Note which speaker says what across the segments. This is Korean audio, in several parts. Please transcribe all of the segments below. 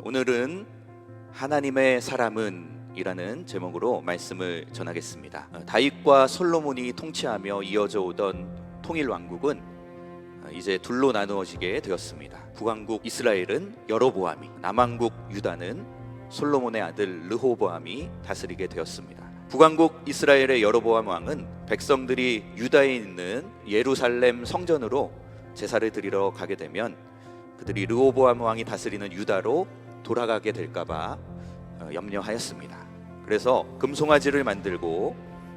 Speaker 1: 오늘은 하나님의 사람은 이라는 제목으로 말씀을 전하겠습니다. 다윗과 솔로몬이 통치하며 이어져 오던 통일 왕국은 이제 둘로 나누어지게 되었습니다. 북왕국 이스라엘은 여로보암이, 남왕국 유다는 솔로몬의 아들 르호보암이 다스리게 되었습니다. 북왕국 이스라엘의 여로보암 왕은 백성들이 유다에 있는 예루살렘 성전으로 제사를 드리러 가게 되면 그들이 르호보암 왕이 다스리는 유다로 돌아가게 될까봐 염려하였습니다. 그래서 금송아지를 만들고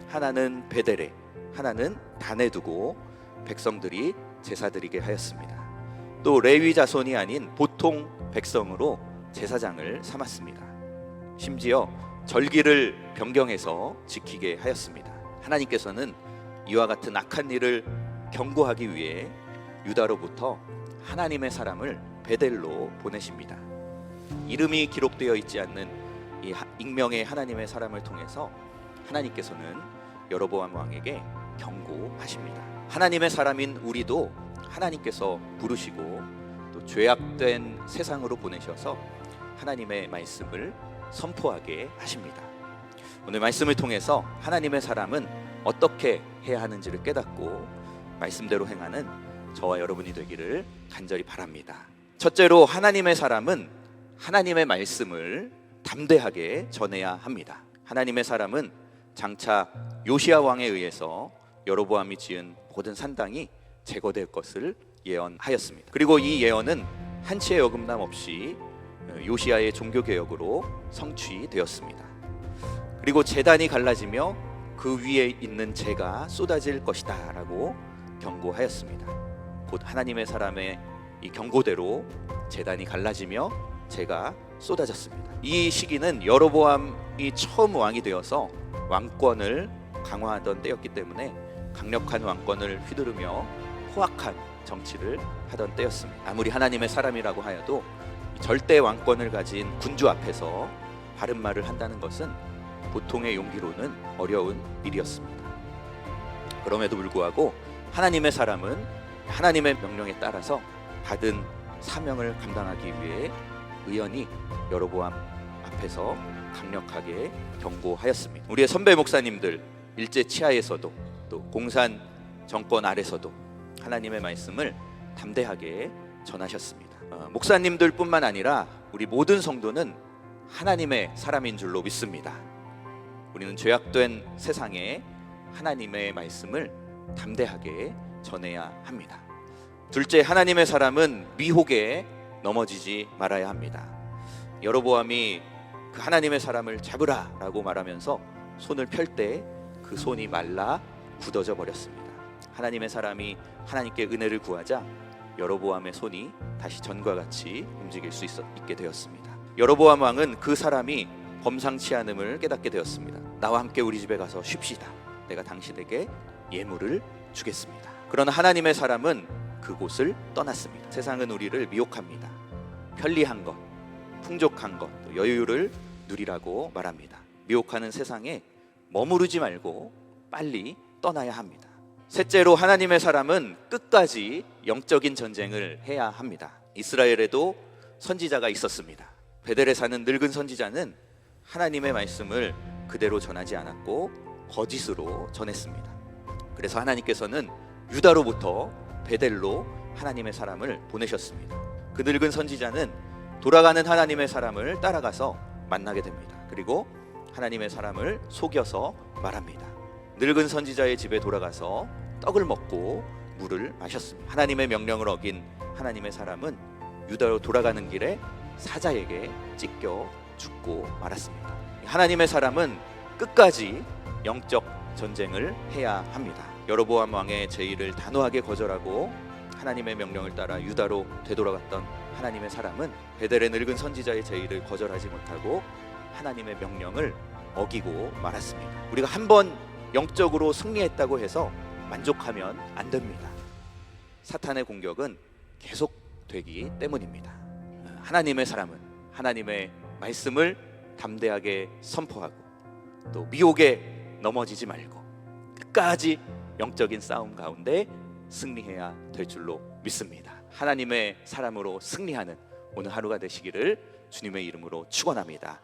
Speaker 1: 하나는 베델에, 하나는 단에 두고 백성들이 제사드리게 하였습니다. 또 레위 자손이 아닌 보통 백성으로 제사장을 삼았습니다. 심지어 절기를 변경해서 지키게 하였습니다. 하나님께서는 이와 같은 악한 일을 경고하기 위해 유다로부터 하나님의 사람을 베델로 보내십니다. 이름이 기록되어 있지 않는 이 익명의 하나님의 사람을 통해서 하나님께서는 여로보암 왕에게 경고하십니다. 하나님의 사람인 우리도 하나님께서 부르시고 또 죄악된 세상으로 보내셔서 하나님의 말씀을 선포하게 하십니다. 오늘 말씀을 통해서 하나님의 사람은 어떻게 해야 하는지를 깨닫고 말씀대로 행하는 저와 여러분이 되기를 간절히 바랍니다. 첫째로 하나님의 사람은 하나님의 말씀을 담대하게 전해야 합니다. 하나님의 사람은 장차 요시야 왕에 의해서 여로보암이 지은 모든 산당이 제거될 것을 예언하였습니다. 그리고 이 예언은 한치의 어긋남 없이 요시야의 종교개혁으로 성취되었습니다. 그리고 제단이 갈라지며 그 위에 있는 재가 쏟아질 것이다 라고 경고하였습니다. 곧 하나님의 사람의 이 경고대로 제단이 갈라지며 재가 쏟아졌습니다. 이 시기는 여로보암이 처음 왕이 되어서 왕권을 강화하던 때였기 때문에 강력한 왕권을 휘두르며 포악한 정치를 하던 때였습니다. 아무리 하나님의 사람이라고 하여도 절대 왕권을 가진 군주 앞에서 바른 말을 한다는 것은 보통의 용기로는 어려운 일이었습니다. 그럼에도 불구하고 하나님의 사람은 하나님의 명령에 따라서 받은 사명을 감당하기 위해 의연히 여로보암 앞에서 강력하게 경고하였습니다. 우리의 선배 목사님들 일제 치하에서도 또 공산 정권 아래서도 하나님의 말씀을 담대하게 전하셨습니다. 목사님들뿐만 아니라 우리 모든 성도는 하나님의 사람인 줄로 믿습니다. 우리는 죄악된 세상에 하나님의 말씀을 담대하게 전해야 합니다. 둘째, 하나님의 사람은 미혹에 넘어지지 말아야 합니다. 여로보암이 그 하나님의 사람을 잡으라 라고 말하면서 손을 펼 때 그 손이 말라 굳어져 버렸습니다. 하나님의 사람이 하나님께 은혜를 구하자 여로보암의 손이 다시 전과 같이 움직일 수 있게 되었습니다. 여로보암 왕은 그 사람이 범상치 않음을 깨닫게 되었습니다. 나와 함께 우리 집에 가서 쉽시다. 내가 당신에게 예물을 주겠습니다. 그러나 하나님의 사람은 그곳을 떠났습니다. 세상은 우리를 미혹합니다. 편리한 것, 풍족한 것, 여유를 누리라고 말합니다. 미혹하는 세상에 머무르지 말고 빨리 떠나야 합니다. 셋째로 하나님의 사람은 끝까지 영적인 전쟁을 해야 합니다. 이스라엘에도 선지자가 있었습니다. 베델에 사는 늙은 선지자는 하나님의 말씀을 그대로 전하지 않았고 거짓으로 전했습니다. 그래서 하나님께서는 유다로부터 베델로 하나님의 사람을 보내셨습니다. 그 늙은 선지자는 돌아가는 하나님의 사람을 따라가서 만나게 됩니다. 그리고 하나님의 사람을 속여서 말합니다. 늙은 선지자의 집에 돌아가서 떡을 먹고 물을 마셨습니다. 하나님의 명령을 어긴 하나님의 사람은 유다로 돌아가는 길에 사자에게 찢겨 죽고 말았습니다. 하나님의 사람은 끝까지 영적 전쟁을 해야 합니다. 여로보암 왕의 제의를 단호하게 거절하고 하나님의 명령을 따라 유다로 되돌아갔던 하나님의 사람은 베델의 늙은 선지자의 제의를 거절하지 못하고 하나님의 명령을 어기고 말았습니다. 우리가 한번 영적으로 승리했다고 해서 만족하면 안 됩니다. 사탄의 공격은 계속되기 때문입니다. 하나님의 사람은 하나님의 말씀을 담대하게 선포하고 또 미혹에 넘어지지 말고 끝까지 영적인 싸움 가운데 승리해야 될 줄로 믿습니다. 하나님의 사람으로 승리하는 오늘 하루가 되시기를 주님의 이름으로 축원합니다.